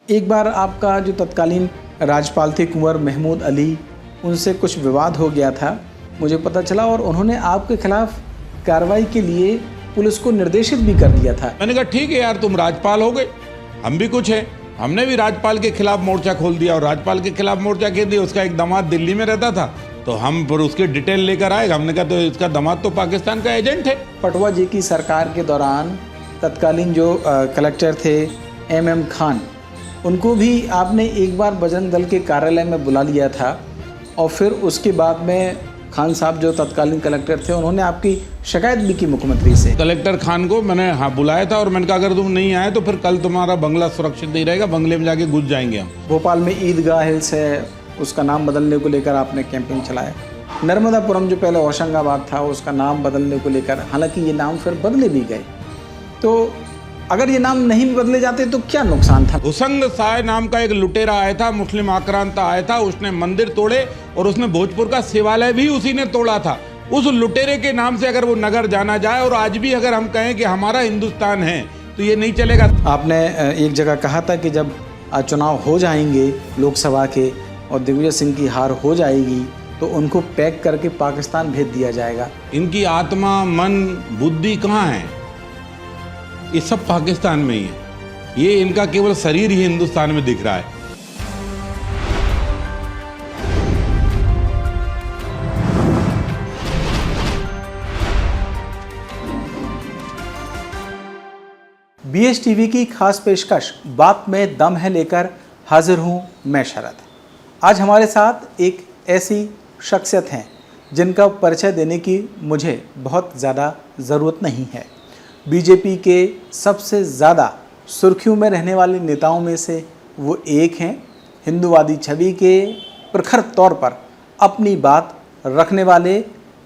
एक बार आपका जो तत्कालीन राज्यपाल थे कुंवर महमूद अली, उनसे कुछ विवाद हो गया था, मुझे पता चला, और उन्होंने आपके खिलाफ कार्रवाई के लिए पुलिस को निर्देशित भी कर दिया था। मैंने कहा ठीक है यार, तुम राज्यपाल हो गए, हम भी कुछ है। हमने भी राज्यपाल के खिलाफ मोर्चा खोल दिया और राज्यपाल के खिलाफ मोर्चा खोल दिया। उसका एक दामाद दिल्ली में रहता था, तो हम पर उसके डिटेल लेकर आए। हमने कहा तो इसका दामाद तो पाकिस्तान का एजेंट है। पटवा जी की सरकार के दौरान तत्कालीन जो कलेक्टर थे MM खान, उनको भी आपने एक बार बजरंग दल के कार्यालय में बुला लिया था, और फिर उसके बाद में खान साहब जो तत्कालीन कलेक्टर थे, उन्होंने आपकी शिकायत भी की मुख्यमंत्री से। कलेक्टर खान को मैंने बुलाया था और मैंने कहा अगर तुम नहीं आए तो फिर कल तुम्हारा बंगला सुरक्षित नहीं रहेगा, बंगले में जाके घुस जाएंगे हम। भोपाल में ईदगाह हिल्स है, उसका नाम बदलने को लेकर आपने कैंपेन चलाया। नर्मदापुरम जो पहले होशंगाबाद था, उसका नाम बदलने को लेकर, हालांकि ये नाम फिर बदले भी गए, तो अगर ये नाम नहीं बदले जाते तो क्या नुकसान था? हुसंग साय नाम का एक लुटेरा आया था, मुस्लिम आक्रांता आया था, उसने मंदिर तोड़े और उसने भोजपुर का शिवालय भी उसी ने तोड़ा था। उस लुटेरे के नाम से अगर वो नगर जाना जाए, और आज भी अगर हम कहें कि हमारा हिंदुस्तान है, तो ये नहीं चलेगा। आपने एक जगह कहा था कि जब चुनाव हो जाएंगे लोकसभा के और दिग्विजय सिंह की हार हो जाएगी तो उनको पैक करके पाकिस्तान भेज दिया जाएगा। इनकी आत्मा, मन, बुद्धि कहाँ है? ये सब पाकिस्तान में ही है। ये इनका केवल शरीर ही हिंदुस्तान में दिख रहा है। BSTV की खास पेशकश बात में दम है लेकर हाजिर हूं मैं शरद। आज हमारे साथ एक ऐसी शख्सियत हैं जिनका परिचय देने की मुझे बहुत ज़्यादा ज़रूरत नहीं है। बीजेपी के सबसे ज़्यादा सुर्खियों में रहने वाले नेताओं में से वो एक हैं। हिंदूवादी छवि के प्रखर तौर पर अपनी बात रखने वाले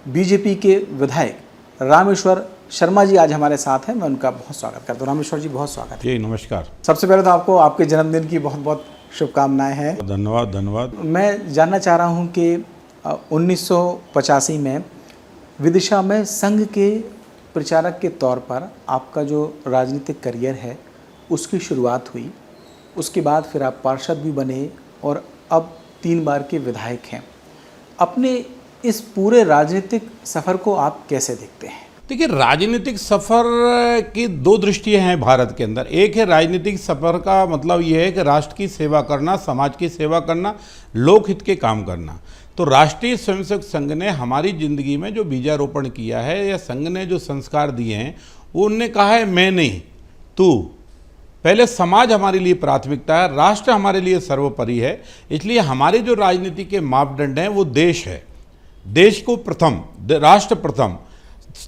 बीजेपी के विधायक रामेश्वर शर्मा जी आज हमारे साथ हैं। मैं उनका बहुत स्वागत करता हूँ। रामेश्वर जी, बहुत स्वागत है। जी नमस्कार। सबसे पहले तो आपको आपके जन्मदिन की बहुत बहुत शुभकामनाएं हैं। धन्यवाद धन्यवाद। मैं जानना चाह रहा हूँ कि 1985 में विदिशा में संघ के प्रचारक के तौर पर आपका जो राजनीतिक करियर है उसकी शुरुआत हुई। उसके बाद फिर आप पार्षद भी बने और अब 3 बार के विधायक हैं। अपने इस पूरे राजनीतिक सफ़र को आप कैसे देखते हैं? देखिए, राजनीतिक सफ़र की 2 दृष्टियाँ हैं भारत के अंदर। एक है राजनीतिक सफ़र का मतलब ये है कि राष्ट्र की सेवा करना, समाज की सेवा करना, लोकहित के काम करना। तो राष्ट्रीय स्वयंसेवक संघ ने हमारी ज़िंदगी में जो बीजारोपण किया है, या संघ ने जो संस्कार दिए हैं, वो उनने कहा है मैं नहीं तू। पहले समाज हमारे लिए प्राथमिकता है, राष्ट्र हमारे लिए सर्वोपरि है। इसलिए हमारे जो राजनीति के मापदंड हैं वो देश है। देश को प्रथम, राष्ट्र प्रथम,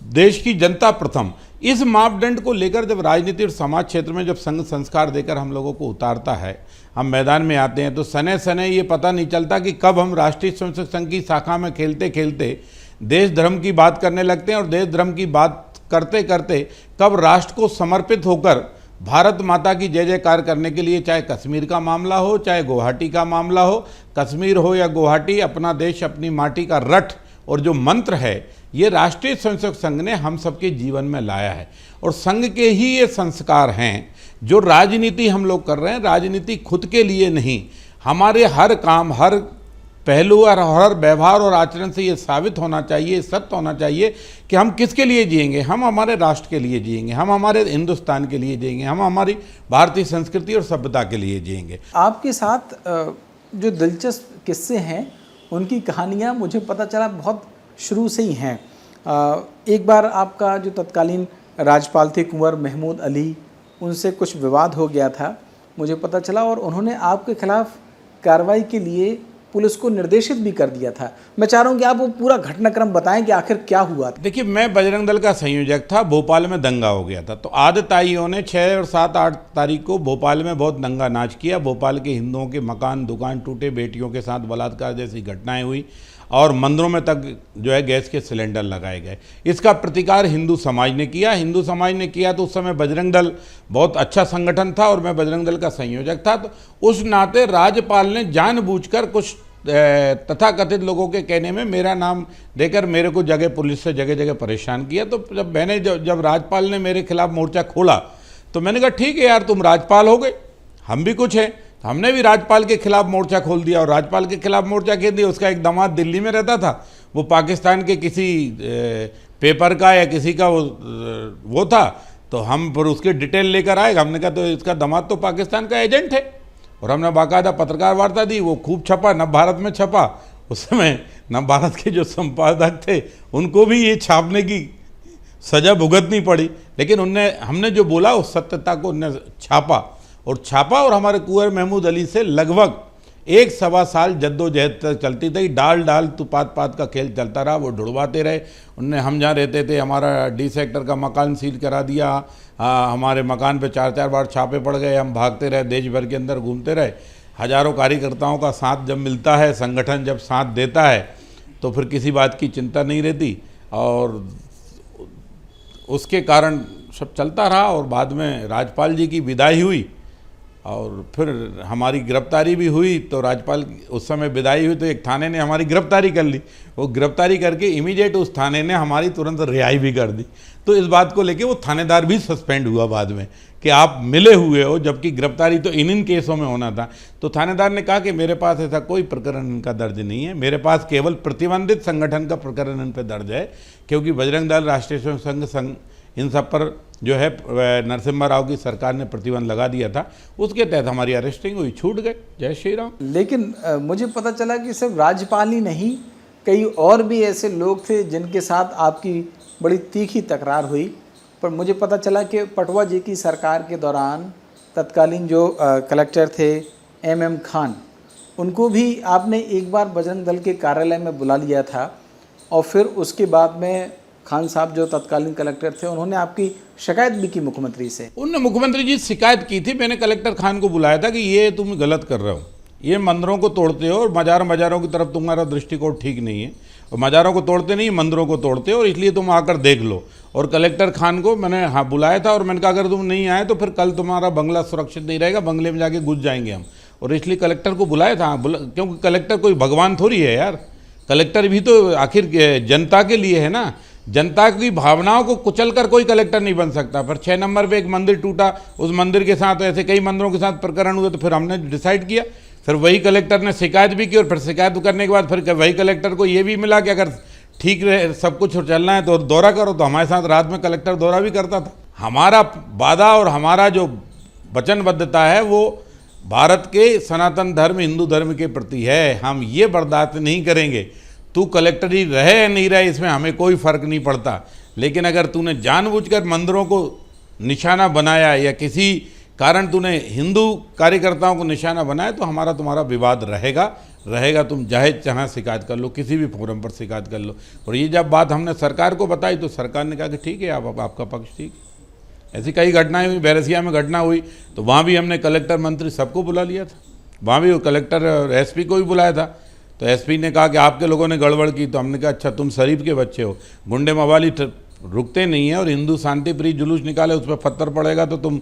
देश की जनता प्रथम। इस मापदंड को लेकर जब राजनीति और समाज क्षेत्र में जब संघ संस्कार देकर हम लोगों को उतारता है, हम मैदान में आते हैं, तो सने सने ये पता नहीं चलता कि कब हम राष्ट्रीय स्वयंसेवक संघ की शाखा में खेलते खेलते देश धर्म की बात करने लगते हैं, और देश धर्म की बात करते करते कब राष्ट्र को समर्पित होकर भारत माता की जय जयकार करने के लिए, चाहे कश्मीर का मामला हो, चाहे गुवाहाटी का मामला हो, कश्मीर हो या गुवाहाटी, अपना देश अपनी माटी का रट और जो मंत्र है, ये राष्ट्रीय स्वयंसेवक संघ ने हम सबके जीवन में लाया है। और संघ के ही ये संस्कार हैं जो राजनीति हम लोग कर रहे हैं। राजनीति खुद के लिए नहीं, हमारे हर काम, हर पहलू और हर व्यवहार और आचरण से ये साबित होना चाहिए, सत्य होना चाहिए कि हम किसके लिए जिएंगे। हम हमारे राष्ट्र के लिए जिएंगे, हम हमारे हिंदुस्तान के लिए जिएंगे, हम हमारी भारतीय संस्कृति और सभ्यता के लिए जिएंगे। आपके साथ जो दिलचस्प किस्से हैं, उनकी कहानियाँ मुझे पता चला बहुत शुरू से ही हैं। एक बार आपका जो तत्कालीन राज्यपाल थे कुंवर महमूद अली, उनसे कुछ विवाद हो गया था, मुझे पता चला, और उन्होंने आपके खिलाफ कार्रवाई के लिए पुलिस को निर्देशित भी कर दिया था। मैं चाह रहा हूँ कि आप वो पूरा घटनाक्रम बताएं कि आखिर क्या हुआ था। देखिए, मैं बजरंग दल का संयोजक था। भोपाल में दंगा हो गया था, तो आदिताइयों ने 6 और 7, 8 तारीख को भोपाल में बहुत दंगा नाच किया। भोपाल के हिंदुओं के मकान दुकान टूटे, बेटियों के साथ बलात्कार जैसी घटनाएं हुई, और मंदिरों में तक जो है गैस के सिलेंडर लगाए गए। इसका प्रतिकार हिंदू समाज ने किया। हिंदू समाज ने किया तो उस समय बजरंग दल बहुत अच्छा संगठन था और मैं बजरंग दल का संयोजक था। तो उस नाते राज्यपाल ने जानबूझकर कुछ तथाकथित लोगों के कहने में मेरा नाम देकर मेरे को पुलिस से जगह जगह परेशान किया। तो जब राज्यपाल ने मेरे खिलाफ मोर्चा खोला तो मैंने कहा ठीक है यार, तुम राज्यपाल हो गए, हम भी कुछ हैं। तो हमने भी राज्यपाल के खिलाफ मोर्चा खोल दिया, और राज्यपाल के खिलाफ मोर्चा खोल दिया। उसका एक दामाद दिल्ली में रहता था, वो पाकिस्तान के किसी पेपर का या किसी का वो था, तो हम फिर उसके डिटेल लेकर आए। हमने कहा तो इसका दामाद तो पाकिस्तान का एजेंट है, और हमने बाकायदा पत्रकार वार्ता दी। वो खूब छपा, नव भारत में छपा। उस समय नव भारत के जो संपादक थे उनको भी ये छापने की सजा भुगतनी पड़ी, लेकिन हमने जो बोला उस सत्यता को उनने छापा और हमारे कुंवर महमूद अली से लगभग 1-1.25 साल जद्दोजहद तक चलती थी। डाल तू पात का खेल चलता रहा। वो ढुड़वाते रहे। उनने, हम जहाँ रहते थे, हमारा डी सेक्टर का मकान सील करा दिया। हमारे मकान पे 4-4 बार छापे पड़ गए। हम भागते रहे, देश भर के अंदर घूमते रहे। हजारों कार्यकर्ताओं का साथ जब मिलता है, संगठन जब साथ देता है, तो फिर किसी बात की चिंता नहीं रहती, और उसके कारण सब चलता रहा। और बाद में राज्यपाल जी की विदाई हुई, और फिर हमारी गिरफ्तारी भी हुई। तो राज्यपाल उस समय विदाई हुई तो एक थाने ने हमारी गिरफ्तारी कर ली। वो गिरफ्तारी करके इमीडिएट उस थाने ने हमारी तुरंत रिहाई भी कर दी। तो इस बात को लेके वो थानेदार भी सस्पेंड हुआ बाद में कि आप मिले हुए हो, जबकि गिरफ्तारी तो इन केसों में होना था। तो थानेदार ने कहा कि मेरे पास ऐसा कोई प्रकरण इनका दर्ज नहीं है, मेरे पास केवल प्रतिबंधित संगठन का प्रकरण इन पर दर्ज है, क्योंकि बजरंग दल, राष्ट्रीय स्वयं संघ, इन सब पर जो है नरसिम्हा राव की सरकार ने प्रतिबंध लगा दिया था। उसके तहत हमारी अरेस्टिंग हुई, छूट गए। जय श्री राम। लेकिन मुझे पता चला कि सिर्फ राज्यपाल ही नहीं, कई और भी ऐसे लोग थे जिनके साथ आपकी बड़ी तीखी तकरार हुई। पर मुझे पता चला कि पटवा जी की सरकार के दौरान तत्कालीन जो कलेक्टर थे MM खान, उनको भी आपने एक बार बजरंग दल के कार्यालय में बुला लिया था, और फिर उसके बाद में खान साहब जो तत्कालीन कलेक्टर थे, उन्होंने आपकी शिकायत भी की मुख्यमंत्री से। उनने मुख्यमंत्री जी शिकायत की थी। मैंने कलेक्टर खान को बुलाया था कि ये तुम गलत कर रहे हो, ये मंदिरों को तोड़ते हो, और मज़ारों की तरफ तुम्हारा दृष्टिकोण ठीक नहीं है, और मज़ारों को तोड़ते नहीं, मंदिरों को तोड़ते हो, और इसलिए तुम आकर देख लो। और कलेक्टर खान को मैंने बुलाया था, और मैंने कहा अगर तुम नहीं आए तो फिर कल तुम्हारा बंगला सुरक्षित नहीं रहेगा, बंगले में जाके घुस जाएंगे हम। और इसलिए कलेक्टर को बुलाया था, क्योंकि कलेक्टर कोई भगवान थोड़ी है यार। कलेक्टर भी तो आखिर जनता के लिए है ना। जनता की भावनाओं को कुचलकर कोई कलेक्टर नहीं बन सकता। पर 6 नंबर पे एक मंदिर टूटा, उस मंदिर के साथ ऐसे कई मंदिरों के साथ प्रकरण हुए, तो फिर हमने डिसाइड किया, फिर वही कलेक्टर ने शिकायत भी की, और फिर शिकायत करने के बाद फिर वही कलेक्टर को ये भी मिला कि अगर ठीक रहे, सब कुछ चलना है तो दौरा करो। तो हमारे साथ रात में कलेक्टर दौरा भी करता था। हमारा वादा और हमारा जो वचनबद्धता है वो भारत के सनातन धर्म, हिंदू धर्म के प्रति है। हम ये बर्दाश्त नहीं करेंगे। तू कलेक्टर ही रहे या नहीं रहे, इसमें हमें कोई फर्क नहीं पड़ता, लेकिन अगर तूने जानबूझकर मंदिरों को निशाना बनाया या किसी कारण तूने हिंदू कार्यकर्ताओं को निशाना बनाया, तो हमारा तुम्हारा विवाद रहेगा। तुम जहाँ शिकायत कर लो, किसी भी फोरम पर शिकायत कर लो। और ये जब बात हमने सरकार को बताई तो सरकार ने कहा कि ठीक है, आपका पक्ष ठीक है। ऐसी कई घटनाएं हुई। बैरसिया में घटना हुई तो वहाँ भी हमने कलेक्टर, मंत्री सबको बुला लिया था। वहाँ भी कलेक्टर और SP को भी बुलाया था। तो SP ने कहा कि आपके लोगों ने गड़बड़ की। तो हमने कहा अच्छा, तुम शरीफ के बच्चे हो, गुंडे मवाली रुकते नहीं है, और हिंदू शांति प्रिय जुलूस निकाले, उस पर पत्थर पड़ेगा तो तुम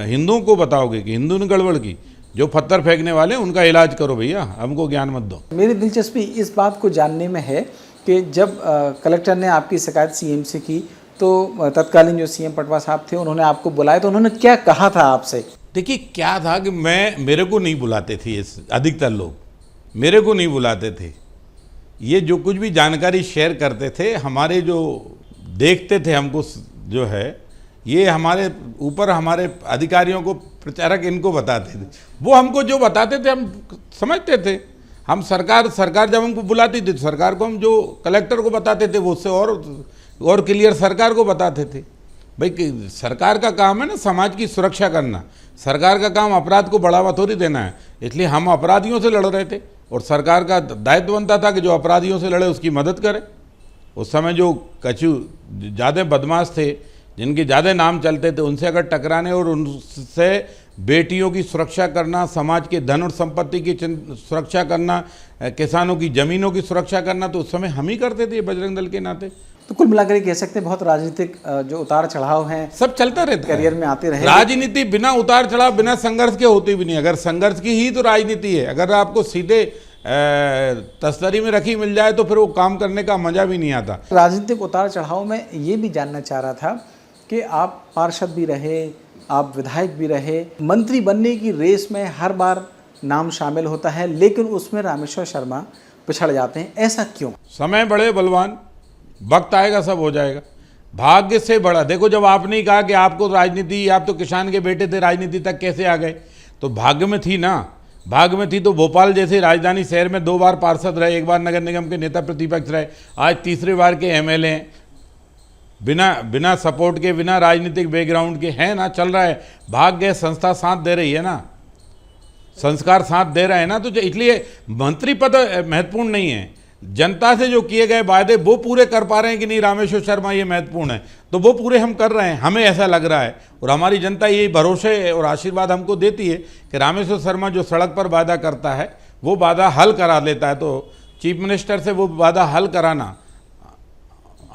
हिंदुओं को बताओगे कि हिंदू ने गड़बड़ की। जो पत्थर फेंकने वाले उनका इलाज करो भैया, हमको ज्ञान मत दो। मेरी दिलचस्पी इस बात को जानने में है कि जब कलेक्टर ने आपकी शिकायत CM से की, तो तत्कालीन जो CM पटवा साहब थे, उन्होंने आपको बुलाया, तो उन्होंने क्या कहा था आपसे? देखिए क्या था कि मेरे को नहीं बुलाते थे, अधिकतर लोग मेरे को नहीं बुलाते थे। ये जो कुछ भी जानकारी शेयर करते थे, हमारे जो देखते थे हमको जो है, ये हमारे ऊपर हमारे अधिकारियों को, प्रचारक इनको बताते थे। वो हमको जो बताते थे हम समझते थे। हम सरकार जब हमको बुलाती थी तो सरकार को हम जो कलेक्टर को बताते थे वो उससे और क्लियर सरकार को बताते थे। भाई सरकार का काम है ना समाज की सुरक्षा करना। सरकार का काम अपराध को बढ़ावा थोड़ी देना है। इसलिए हम अपराधियों से लड़ रहे थे, और सरकार का दायित्व बनता था कि जो अपराधियों से लड़े उसकी मदद करे। उस समय जो कछु ज़्यादा बदमाश थे, जिनके ज़्यादा नाम चलते थे, उनसे अगर टकराने और उनसे बेटियों की सुरक्षा करना, समाज के धन और संपत्ति की सुरक्षा करना, किसानों की ज़मीनों की सुरक्षा करना, तो उस समय हम ही करते थे बजरंग दल के नाते। तो कुल मिलाकर कह सकते हैं बहुत राजनीतिक जो उतार चढ़ाव हैं सब चलता रहता है, करियर में आते रहे। राजनीति बिना उतार चढ़ाव, बिना संघर्ष के होती भी नहीं। अगर संघर्ष की ही तो राजनीति है। अगर आपको सीधे तस्तरी में रखी मिल जाए तो फिर वो काम करने का मजा भी नहीं आता। राजनीतिक उतार चढ़ाव में ये भी जानना चाह रहा था कि आप पार्षद भी रहे आप विधायक भी रहे, मंत्री बनने की रेस में हर बार नाम शामिल होता है, लेकिन उसमें रामेश्वर शर्मा पिछड़ जाते हैं, ऐसा क्यों? समय बड़े बलवान, वक्त आएगा सब हो जाएगा। भाग्य से बड़ा, देखो जब आपने ही कहा कि आपको राजनीति, आप तो किसान के बेटे थे, राजनीति तक कैसे आ गए, तो भाग्य में थी ना, भाग्य में थी तो भोपाल जैसे राजधानी शहर में 2 बार पार्षद रहे, 1 बार नगर निगम के नेता प्रतिपक्ष रहे, आज तीसरी बार के एमएलए हैं, बिना सपोर्ट के, बिना राजनीतिक बैकग्राउंड के हैं ना, चल रहा है। भाग्य संस्था साथ दे रही है ना, संस्कार साथ दे रहे हैं ना, तो इसलिए मंत्री पद महत्वपूर्ण नहीं है, जनता से जो किए गए वायदे वो पूरे कर पा रहे हैं कि नहीं रामेश्वर शर्मा, ये महत्वपूर्ण है। तो वो पूरे हम कर रहे हैं, हमें ऐसा लग रहा है, और हमारी जनता यही भरोसे और आशीर्वाद हमको देती है कि रामेश्वर शर्मा जो सड़क पर वादा करता है वो वादा हल करा लेता है। तो चीफ मिनिस्टर से वो वादा हल कराना,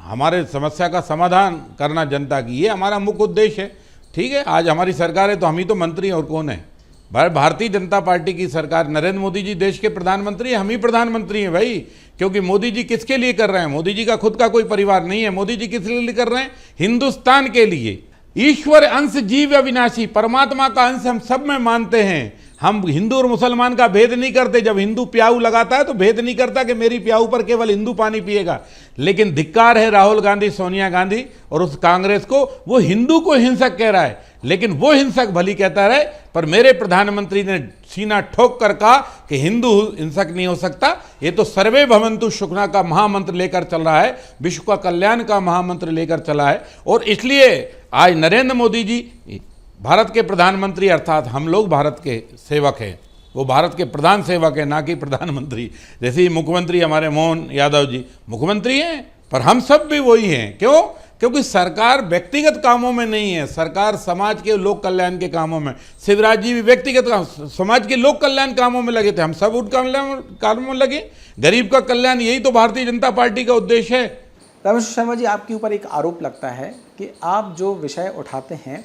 हमारे समस्या का समाधान करना जनता की, ये हमारा मुख्य उद्देश्य है। ठीक है, आज हमारी सरकार है तो हम ही तो मंत्री हैं, और कौन है? भारतीय जनता पार्टी की सरकार, नरेंद्र मोदी जी देश के प्रधानमंत्री हैं, हम ही प्रधानमंत्री हैं भाई। क्योंकि मोदी जी किसके लिए कर रहे हैं? मोदी जी का खुद का कोई परिवार नहीं है, मोदी जी किस लिए कर रहे हैं? हिंदुस्तान के लिए। ईश्वर अंश जीव अविनाशी, परमात्मा का अंश हम सब में मानते हैं। हम हिंदू और मुसलमान का भेद नहीं करते। जब हिंदू प्याऊ लगाता है तो भेद नहीं करता कि मेरी प्याऊ पर केवल हिंदू पानी पिएगा। लेकिन धिक्कार है राहुल गांधी, सोनिया गांधी और उस कांग्रेस को, वो हिंदू को हिंसक कह रहा है, लेकिन वो हिंसक भली कहता रहे, पर मेरे प्रधानमंत्री ने सीना ठोक कर कहा कि हिंदू हिंसक नहीं हो सकता। ये तो सर्वे भवन्तु सुखना का महामंत्र लेकर चल रहा है, विश्व का कल्याण का महामंत्र लेकर चला है। और इसलिए आज नरेंद्र मोदी जी भारत के प्रधानमंत्री, अर्थात हम लोग भारत के सेवक हैं, वो भारत के प्रधान सेवक हैं, ना कि प्रधानमंत्री। जैसे ही मुख्यमंत्री हमारे मोहन यादव जी मुख्यमंत्री हैं, पर हम सब भी वही हैं। क्यों? क्योंकि सरकार व्यक्तिगत कामों में नहीं है, सरकार समाज के लोक कल्याण के कामों में। शिवराज जी भी व्यक्तिगत काम, समाज के लोक कल्याण कामों में लगे थे, हम सब उन कामों में लगे। गरीब का कल्याण, यही तो भारतीय जनता पार्टी का उद्देश्य है। रामेश्वर शर्मा जी, आपके ऊपर एक आरोप लगता है कि आप जो विषय उठाते हैं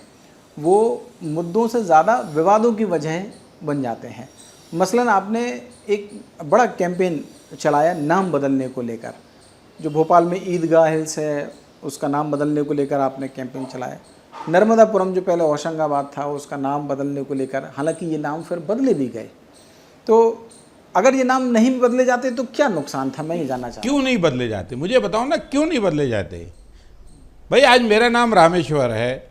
वो मुद्दों से ज़्यादा विवादों की वजह बन जाते हैं। मसलन आपने एक बड़ा कैंपेन चलाया नाम बदलने को लेकर, जो भोपाल में ईदगाह हिल्स है उसका नाम बदलने को लेकर आपने कैंपेन चलाया। नर्मदापुरम जो पहले होशंगाबाद था उसका नाम बदलने को लेकर, हालांकि ये नाम फिर बदले भी गए। तो अगर ये नाम नहीं बदले जाते तो क्या नुकसान था, मैं ये जानना चाहता हूँ। क्यों नहीं बदले जाते, मुझे बताओ ना, क्यों नहीं बदले जाते भाई? आज मेरा नाम रामेश्वर है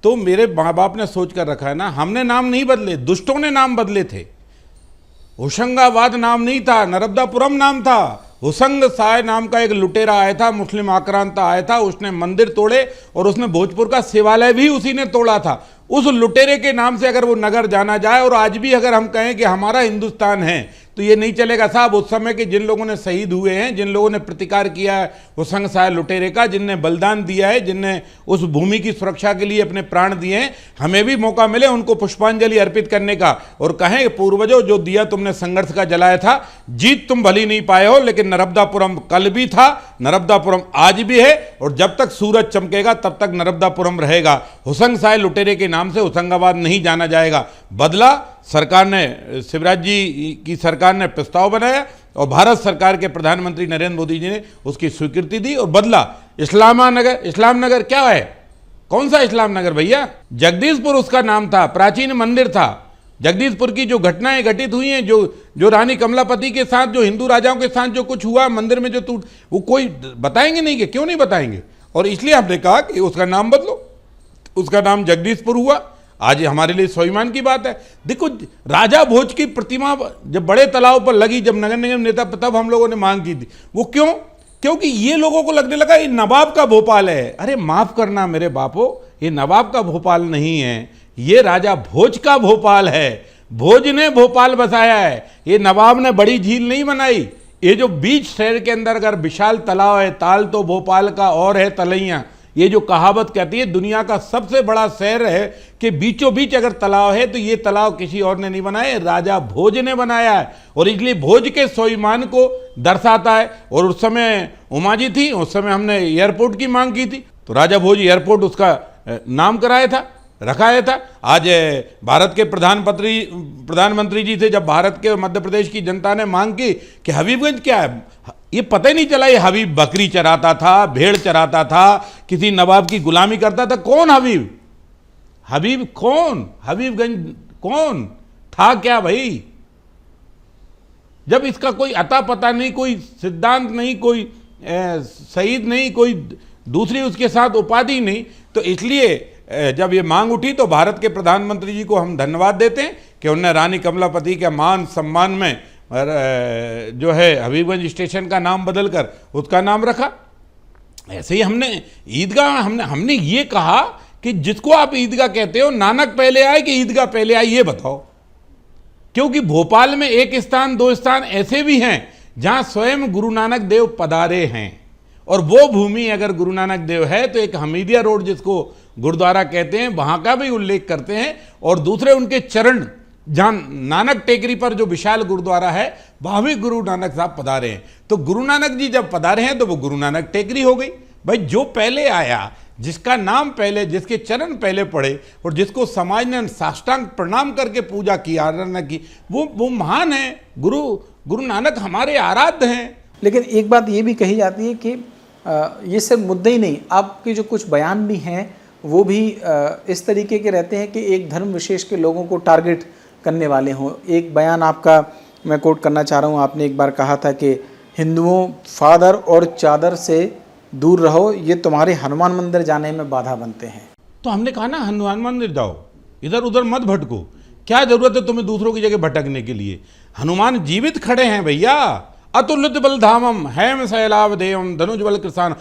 तो मेरे माँ बाप ने सोच कर रखा है ना, हमने नाम नहीं बदले, दुष्टों ने नाम बदले थे। होशंगाबाद नाम नहीं था, नर्मदापुरम नाम था। हुसंग साय नाम का एक लुटेरा आया था, मुस्लिम आक्रांता आया था, उसने मंदिर तोड़े और उसने भोजपुर का शिवालय भी उसी ने तोड़ा था। उस लुटेरे के नाम से अगर वो नगर जाना जाए, और आज भी अगर हम कहें कि हमारा हिंदुस्तान है, तो ये नहीं चलेगा साहब। उस समय के जिन लोगों ने शहीद हुए हैं, जिन लोगों ने प्रतिकार किया है हुसंग साय लुटेरे का, जिनने बलिदान दिया है, जिनने उस भूमि की सुरक्षा के लिए अपने प्राण दिए हैं, हमें भी मौका मिले उनको पुष्पांजलि अर्पित करने का, और कहें पूर्वजों जो दिया तुमने संघर्ष का जलाया था, जीत तुम भली नहीं पाए हो, लेकिन नर्मदापुरम कल भी था, नर्मदापुरम आज भी है, और जब तक सूरज चमकेगा तब तक नर्मदापुरम रहेगा। हुसंग साय लुटेरे के नाम से होशंगाबाद नहीं जाना जाएगा। बदला सरकार ने, शिवराज जी की सरकार ने प्रस्ताव बनाया और भारत सरकार के प्रधानमंत्री नरेंद्र मोदी जी ने उसकी स्वीकृति दी और बदला। इस्लामनगर, इस्लामनगर क्या है? कौन सा इस्लामनगर भैया? जगदीशपुर उसका नाम था, प्राचीन मंदिर था। जगदीशपुर की जो घटनाएं घटित हुई हैं, जो रानी कमलापति के साथ, जो हिंदू राजाओं के साथ जो कुछ हुआ मंदिर में, जो टूट, वो कोई बताएंगे नहीं कि क्यों नहीं बताएंगे? और इसलिए हमने कहा कि उसका नाम बदलो, उसका नाम जगदीशपुर हुआ। आज हमारे लिए स्वाभिमान की बात है। देखो, राजा भोज की प्रतिमा जब बड़े तालाब पर लगी, जब नगर निगम नेता, तब हम लोगों ने मांग की थी। वो क्यों? क्योंकि ये लोगों को लगने लगा ये नवाब का भोपाल है। अरे माफ करना मेरे बापो, ये नवाब का भोपाल नहीं है, ये राजा भोज का भोपाल है। भोज ने भोपाल बसाया है, ये नवाब ने बड़ी झील नहीं बनाई। ये जो बीच शहर के अंदर अगर विशाल तालाब है, ताल तो भोपाल का और है तलैया। ये जो कहावत कहती है दुनिया का सबसे बड़ा शहर है कि बीचों बीच अगर तालाब है, तो ये तालाब किसी और ने नहीं बनाया, राजा भोज ने बनाया है। और इसलिए भोज के स्वाभिमान को दर्शाता है। और उस समय उमा जी थी, उस समय हमने एयरपोर्ट की मांग की थी, तो राजा भोज एयरपोर्ट उसका नाम कराया था, रखाया था। आज भारत के प्रधानमंत्री जी थे, जब भारत के मध्य प्रदेश की जनता ने मांग की कि हबीबगंज क्या है, ये पता ही नहीं चला ये हबीब बकरी चराता था, भेड़ चराता था, किसी नवाब की गुलामी करता था। कौन हबीब? हबीबगंज कौन था क्या भाई? जब इसका कोई अता पता नहीं, कोई सिद्धांत नहीं, कोई शहीद नहीं, कोई दूसरी उसके साथ उपाधि नहीं, तो इसलिए जब ये मांग उठी तो भारत के प्रधानमंत्री जी को हम धन्यवाद देते हैं कि उन्होंने रानी कमलापति के मान सम्मान में जो है हबीबगंज स्टेशन का नाम बदलकर उसका नाम रखा। ऐसे ही हमने ईदगाह, हमने ये कहा कि जिसको आप ईदगाह कहते हो, नानक पहले आए कि ईदगाह पहले आई, ये बताओ। क्योंकि भोपाल में एक स्थान, दो स्थान ऐसे भी हैं जहां स्वयं गुरु नानक देव पधारे हैं, और वो भूमि अगर गुरु नानक देव है तो एक हमीदिया रोड जिसको गुरुद्वारा कहते हैं, वहां का भी उल्लेख करते हैं, और दूसरे उनके चरण जहां नानक टेकरी पर जो विशाल गुरुद्वारा है वहां भी गुरु नानक साहब पधारे हैं। तो गुरु नानक जी जब पधारे हैं तो वो गुरु नानक टेकरी हो गई। भाई जो पहले आया, जिसका नाम पहले, जिसके चरण पहले पड़े और जिसको समाज ने साष्टांग प्रणाम करके पूजा की, आराधना की, वो महान है। गुरु नानक हमारे आराध्य हैं। लेकिन एक बात ये भी कही जाती है कि ये सिर्फ मुद्दे ही नहीं, आपके जो कुछ बयान भी हैं वो भी इस तरीके के रहते हैं कि एक धर्म विशेष के लोगों को टारगेट करने वाले हों। एक बयान आपका मैं कोट करना चाह रहा हूँ, आपने एक बार कहा था कि हिंदुओं फादर और चादर से दूर रहो, ये तुम्हारे हनुमान मंदिर जाने में बाधा बनते हैं। तो हमने कहा ना, हनुमान मंदिर जाओ, इधर उधर मत भटको, क्या जरूरत है तुम्हें दूसरों की जगह भटकने के लिए? हनुमान जीवित खड़े हैं भैया। अतुलित बल धामम हैम शैलाव देवम धनुज बल कृषाण।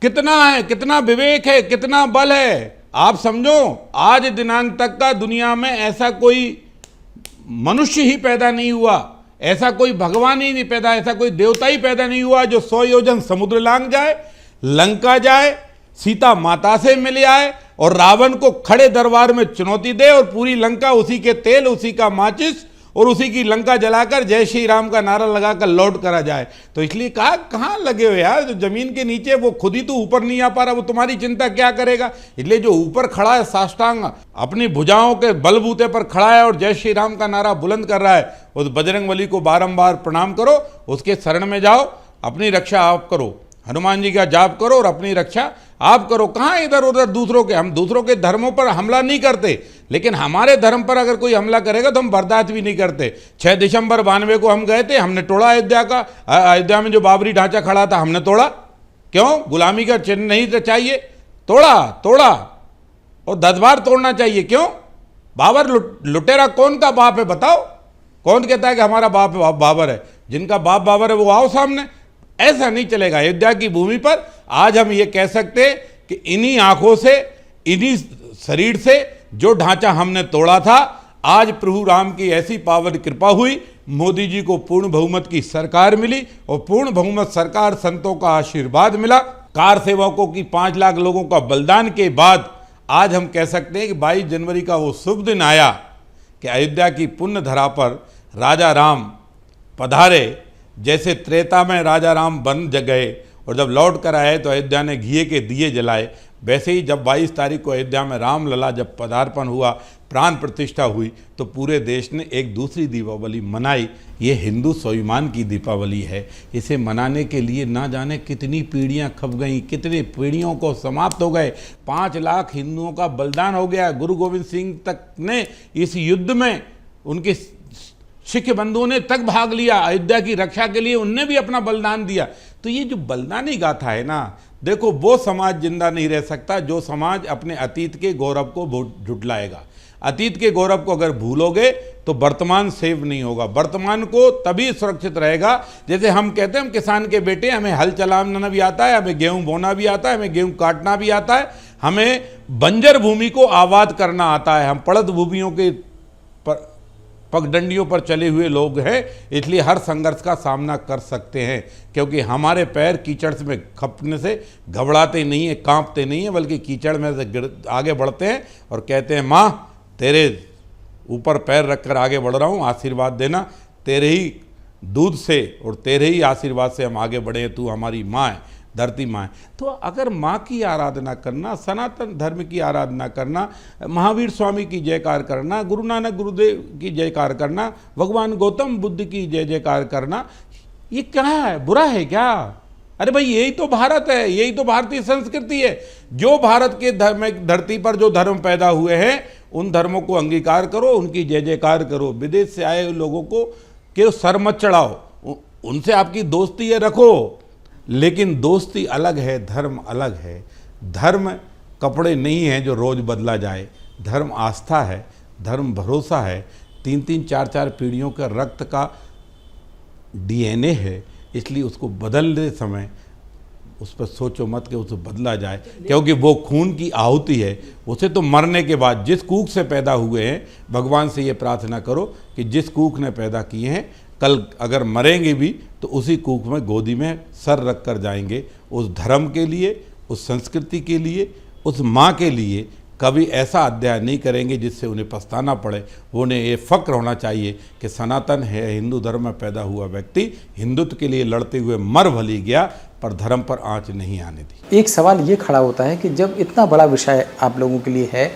कितना है, कितना विवेक है, कितना बल है। आप समझो, आज दिनांक तक का दुनिया में ऐसा कोई मनुष्य ही पैदा नहीं हुआ, ऐसा कोई भगवान ही नहीं पैदा, ऐसा कोई देवता ही पैदा नहीं हुआ जो 100 योजन समुद्र लांघ जाए, लंका जाए, सीता माता से मिल आए और रावण को खड़े दरबार में चुनौती दे और पूरी लंका उसी के तेल, उसी का माचिस और उसी की लंका जलाकर जय श्री राम का नारा लगाकर लौट करा जाए। तो इसलिए कहा, कहाँ लगे हो यार? जो जमीन के नीचे, वो खुद ही तो ऊपर नहीं आ पा रहा, वो तुम्हारी चिंता क्या करेगा? इसलिए जो ऊपर खड़ा है, साष्टांग अपनी भुजाओं के बलबूते पर खड़ा है और जय श्री राम का नारा बुलंद कर रहा है, उस बजरंगबली को बारंबार प्रणाम करो, उसके शरण में जाओ, अपनी रक्षा आप करो, हनुमान जी का जाप करो और अपनी रक्षा आप करो। कहाँ इधर उधर दूसरों के, हम दूसरों के धर्मों पर हमला नहीं करते, लेकिन हमारे धर्म पर अगर कोई हमला करेगा तो हम बर्दाश्त भी नहीं करते। 6 दिसंबर 92 को हम गए थे, हमने तोड़ा अयोध्या का, अयोध्या में जो बाबरी ढांचा खड़ा था हमने तोड़ा। क्यों? गुलामी का चिन्ह नहीं तो चाहिए, तोड़ा और 10 बार तोड़ना चाहिए। क्यों? बाबर लुटेरा कौन का बाप है बताओ? कौन कहता है कि हमारा बाप बाबर है? जिनका बाप बाबर है वो आओ सामने। ऐसा नहीं चलेगा। अयोध्या की भूमि पर आज हम ये कह सकते हैं कि इन्हीं आंखों से, इन्हीं शरीर से जो ढांचा हमने तोड़ा था, आज प्रभु राम की ऐसी पावन कृपा हुई, मोदी जी को पूर्ण बहुमत की सरकार मिली और पूर्ण बहुमत सरकार, संतों का आशीर्वाद मिला, कार सेवकों की 5 लाख लोगों का बलिदान के बाद आज हम कह सकते हैं कि 22 जनवरी का वो शुभ दिन आया कि अयोध्या की पुण्य धरा पर राजा राम पधारे। जैसे त्रेता में राजा राम बन गए और जब लौट कर आए तो अयोध्या ने घी के दिए जलाए, वैसे ही जब 22 तारीख को अयोध्या में राम लला जब पदार्पण हुआ, प्राण प्रतिष्ठा हुई, तो पूरे देश ने एक दूसरी दीपावली मनाई। ये हिंदू स्वाभिमान की दीपावली है। इसे मनाने के लिए ना जाने कितनी पीढ़ियां खप गईं, कितने पीढ़ियों को समाप्त हो गए, 5 लाख हिंदुओं का बलिदान हो गया। गुरु गोविंद सिंह तक ने इस युद्ध में, उनके सिख बंधुओं ने तक भाग लिया अयोध्या की रक्षा के लिए, उनने भी अपना बलिदान दिया। तो ये जो बलिदानी गाथा है ना, देखो वो समाज जिंदा नहीं रह सकता जो समाज अपने अतीत के गौरव को झुटलाएगा। अतीत के गौरव को अगर भूलोगे तो वर्तमान सेव नहीं होगा। वर्तमान को तभी सुरक्षित रहेगा, जैसे हम कहते हैं हम किसान के बेटे, हमें हल चलाना भी आता है, हमें गेहूं बोना भी आता है, हमें गेहूं काटना भी आता है, हमें बंजर भूमि को आबाद करना आता है। हम पड़त भूमियों के पगडंडियों पर चले हुए लोग हैं, इसलिए हर संघर्ष का सामना कर सकते हैं, क्योंकि हमारे पैर कीचड़ में खपने से घबराते नहीं हैं, कांपते नहीं हैं, बल्कि कीचड़ में से आगे बढ़ते हैं और कहते हैं, माँ तेरे ऊपर पैर रखकर आगे बढ़ रहा हूँ, आशीर्वाद देना। तेरे ही दूध से और तेरे ही आशीर्वाद से हम आगे बढ़े हैं, तू हमारी माँ है, धरती माँ है। तो अगर माँ की आराधना करना, सनातन धर्म की आराधना करना, महावीर स्वामी की जयकार करना, गुरु नानक गुरुदेव की जयकार करना, भगवान गौतम बुद्ध की जय जयकार करना, ये क्या है? बुरा है क्या? अरे भाई यही तो भारत है, यही तो भारतीय संस्कृति है। जो भारत के धरती पर जो धर्म पैदा हुए हैं उन धर्मों को अंगीकार करो, उनकी जय जयकार करो। विदेश से आए लोगों को के सर मत चढ़ाओ, उनसे आपकी दोस्ती है रखो, लेकिन दोस्ती अलग है, धर्म अलग है। धर्म कपड़े नहीं है जो रोज बदला जाए, धर्म आस्था है, धर्म भरोसा है, 3-3, 4-4 पीढ़ियों का रक्त का डीएनए है, इसलिए उसको बदलते समय उस पर सोचो मत कि उसे बदला जाए, क्योंकि वो खून की आहुति है। उसे तो मरने के बाद जिस कूख से पैदा हुए हैं, भगवान से ये प्रार्थना करो कि जिस कूख ने पैदा किए हैं, कल अगर मरेंगे भी तो उसी कूख में गोदी में सर रख कर जाएंगे। उस धर्म के लिए, उस संस्कृति के लिए, उस माँ के लिए कभी ऐसा अध्याय नहीं करेंगे जिससे उन्हें पछताना पड़े। उन्हें ये फ़क्र होना चाहिए कि सनातन है, हिंदू धर्म में पैदा हुआ व्यक्ति हिंदुत्व के लिए लड़ते हुए मर भली गया, पर धर्म पर आंच नहीं आने दी। एक सवाल ये खड़ा होता है कि जब इतना बड़ा विषय आप लोगों के लिए है,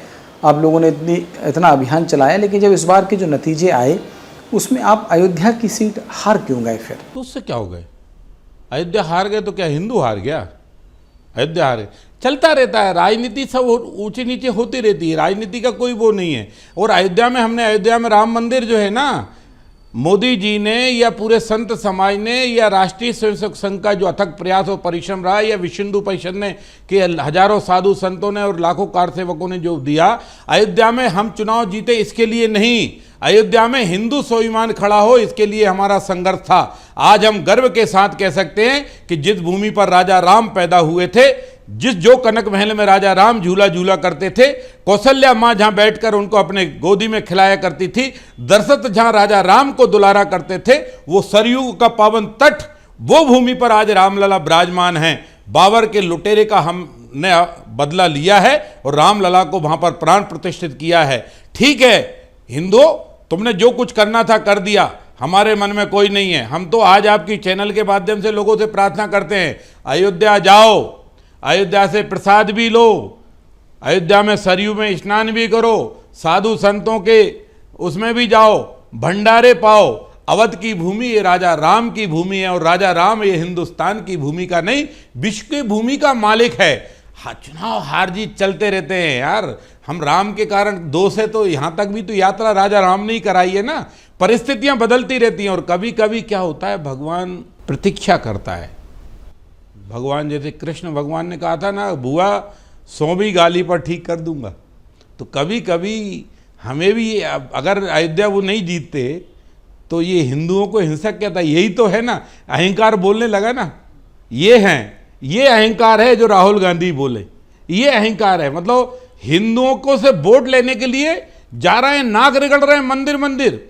आप लोगों ने इतना अभियान चलाया, लेकिन जब इस बार के जो नतीजे आए उसमें आप अयोध्या की सीट हार क्यों गए फिर? तो उससे क्या हो गए? अयोध्या हार गए तो क्या हिंदू हार गया? अयोध्या हार गए, चलता रहता है, राजनीति सब ऊंची नीचे होती रहती है, राजनीति का कोई वो नहीं है। और अयोध्या में राम मंदिर जो है ना, मोदी जी ने या पूरे संत समाज ने या राष्ट्रीय स्वयंसेवक संघ का जो अथक प्रयास और परिश्रम रहा, या विश्व हिंदू परिषद ने कि हजारों साधु संतों ने और लाखों कार सेवकों ने जो दिया, अयोध्या में हम चुनाव जीते इसके लिए नहीं, अयोध्या में हिंदू स्वाभिमान खड़ा हो इसके लिए हमारा संघर्ष था। आज हम गर्व के साथ कह सकते हैं कि जिस भूमि पर राजा राम पैदा हुए थे, जो कनक महल में राजा राम झूला झूला करते थे, कौशल्या माँ जहां बैठकर उनको अपने गोदी में खिलाया करती थी, दशरथ जहां राजा राम को दुलारा करते थे, वो सरयू का पावन तट, वो भूमि पर आज रामलला विराजमान हैं। बाबर के लुटेरे का हमने बदला लिया है और रामलला को वहां पर प्राण प्रतिष्ठित किया है। ठीक है हिंदुओं, तुमने जो कुछ करना था कर दिया, हमारे मन में कोई नहीं है। हम तो आज आपकी चैनल के माध्यम से लोगों से प्रार्थना करते हैं, अयोध्या जाओ, अयोध्या से प्रसाद भी लो, अयोध्या में सरयू में स्नान भी करो, साधु संतों के उसमें भी जाओ, भंडारे पाओ। अवध की भूमि ये राजा राम की भूमि है और राजा राम ये हिंदुस्तान की भूमि का नहीं, विश्व की भूमि का मालिक है। हाँ, चुनाव हार जीत चलते रहते हैं यार। हम राम के कारण दोष है तो यहाँ तक भी तो यात्रा राजा राम ने ही कराई है ना। परिस्थितियां बदलती रहती हैं और कभी कभी क्या होता है, भगवान प्रतीक्षा करता है। भगवान जैसे कृष्ण भगवान ने कहा था ना, बुआ 100वीं गाली पर ठीक कर दूंगा। तो कभी कभी हमें भी, अगर अयोध्या वो नहीं जीतते तो ये हिंदुओं को हिंसक कहता, यही तो है ना, अहंकार बोलने लगा ना। ये अहंकार है जो राहुल गांधी बोले, ये अहंकार है। मतलब हिंदुओं को से वोट लेने के लिए जा रहे हैं, नाक रगड़ रहे हैं मंदिर मंदिर,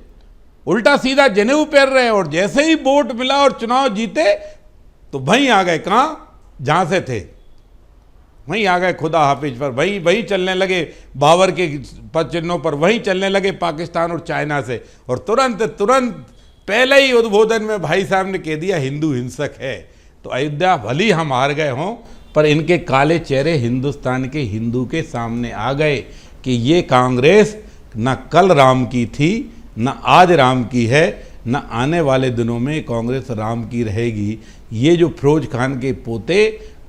उल्टा सीधा जनेऊ पहन रहे हैं, और जैसे ही वोट मिला और चुनाव जीते तो वहीं आ गए, कहाँ, जहां से थे वहीं आ गए खुदा हाफिज पर, वहीं चलने लगे बाबर के पद चिन्हों पर, वहीं चलने लगे पाकिस्तान और चाइना से। और तुरंत पहले ही उद्बोधन में भाई साहब ने कह दिया हिंदू हिंसक है। तो अयोध्या भली हम हार गए हों, पर इनके काले चेहरे हिंदुस्तान के हिंदू के सामने आ गए कि ये कांग्रेस न कल राम की थी, न आज राम की है, न आने वाले दिनों में कांग्रेस राम की रहेगी। ये जो फिरोज खान के पोते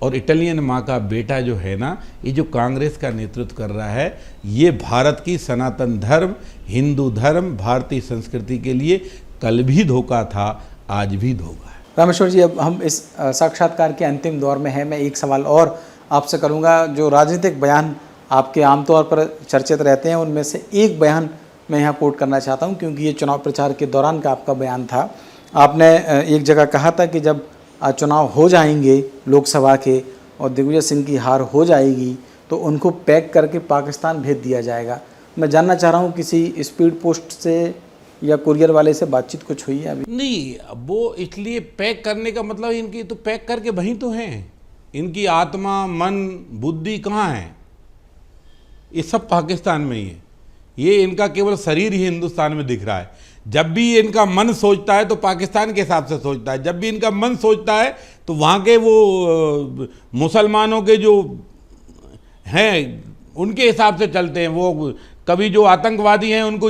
और इटालियन माँ का बेटा जो है ना, ये जो कांग्रेस का नेतृत्व कर रहा है, ये भारत की सनातन धर्म, हिंदू धर्म, भारतीय संस्कृति के लिए कल भी धोखा था, आज भी धोखा है। रामेश्वर जी, अब हम इस साक्षात्कार के अंतिम दौर में हैं। मैं एक सवाल और आपसे करूंगा। जो राजनीतिक बयान आपके आमतौर पर चर्चित रहते हैं, उनमें से एक बयान मैं यहाँ कोट करना चाहता हूँ, क्योंकि ये चुनाव प्रचार के दौरान का आपका बयान था। आपने एक जगह कहा था कि जब चुनाव हो जाएंगे लोकसभा के और दिग्विजय सिंह की हार हो जाएगी तो उनको पैक करके पाकिस्तान भेज दिया जाएगा। मैं जानना चाह रहा हूँ, किसी स्पीड पोस्ट से या कुरियर वाले से बातचीत कुछ हुई है अभी? नहीं, वो इसलिए पैक करने का मतलब, इनकी तो पैक करके वहीं तो हैं, इनकी आत्मा मन बुद्धि कहाँ है? ये सब पाकिस्तान में ही है। ये इनका केवल शरीर ही हिंदुस्तान में दिख रहा है। जब भी इनका मन सोचता है तो पाकिस्तान के हिसाब से सोचता है, जब भी इनका मन सोचता है तो वहाँ के वो मुसलमानों के जो हैं उनके हिसाब से चलते हैं। वो कभी जो आतंकवादी हैं उनको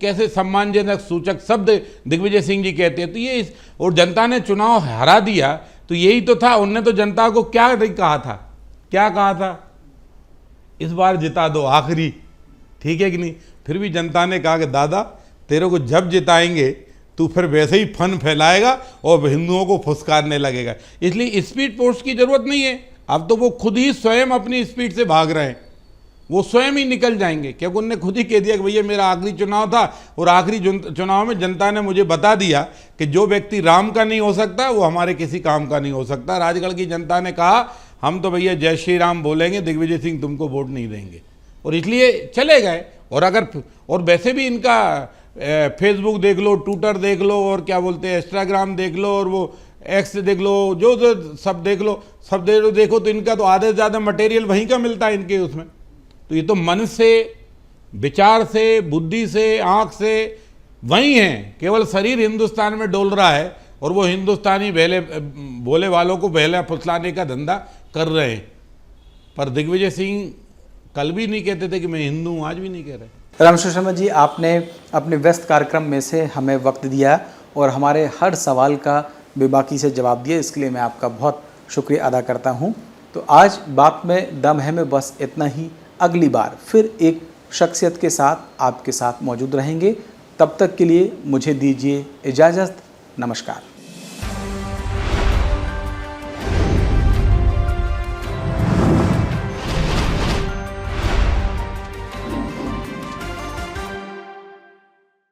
कैसे सम्मानजनक सूचक शब्द दिग्विजय सिंह जी कहते हैं। तो ये और जनता ने चुनाव हरा दिया तो यही तो था, उनने तो जनता को क्या नहीं कहा था, क्या कहा था, इस बार जिता दो आखिरी, ठीक है कि नहीं। फिर भी जनता ने कहा कि दादा तेरे को जब जिताएंगे तू फिर वैसे ही फन फैलाएगा और हिंदुओं को फुसकारने लगेगा। इसलिए स्पीड पोस्ट की जरूरत नहीं है, अब तो वो खुद ही स्वयं अपनी स्पीड से भाग रहे हैं, वो स्वयं ही निकल जाएंगे, क्योंकि उनने खुद ही कह दिया कि भैया मेरा आखिरी चुनाव था और आखिरी चुनाव में जनता ने मुझे बता दिया कि जो व्यक्ति राम का नहीं हो सकता वो हमारे किसी काम का नहीं हो सकता। राजगढ़ की जनता ने कहा हम तो भैया जय श्री राम बोलेंगे, दिग्विजय सिंह तुमको वोट नहीं देंगे, और इसलिए चले गए। और वैसे भी इनका फेसबुक देख लो, ट्विटर देख लो, और क्या बोलते हैं इंस्टाग्राम देख लो, और वो एक्स देख लो, जो सब देख लो, देखो तो इनका तो आधे से ज़्यादा मटेरियल वहीं का मिलता है इनके उसमें। तो ये तो मन से, विचार से, बुद्धि से, आँख से वही हैं, केवल शरीर हिंदुस्तान में डोल रहा है और वो हिंदुस्तानी भोले वालों को बहला फुसलाने का धंधा कर रहे हैं। पर दिग्विजय सिंह कल भी नहीं कहते थे कि मैं हिंदू हूँ, आज भी नहीं कह रहे। रामेश्वर शर्मा जी, आपने अपने व्यस्त कार्यक्रम में से हमें वक्त दिया और हमारे हर सवाल का बेबाकी से जवाब दिया, इसके लिए मैं आपका बहुत शुक्रिया अदा करता हूं। तो आज बात में दम है में बस इतना ही। अगली बार फिर एक शख्सियत के साथ आपके साथ मौजूद रहेंगे। तब तक के लिए मुझे दीजिए इजाज़त। नमस्कार।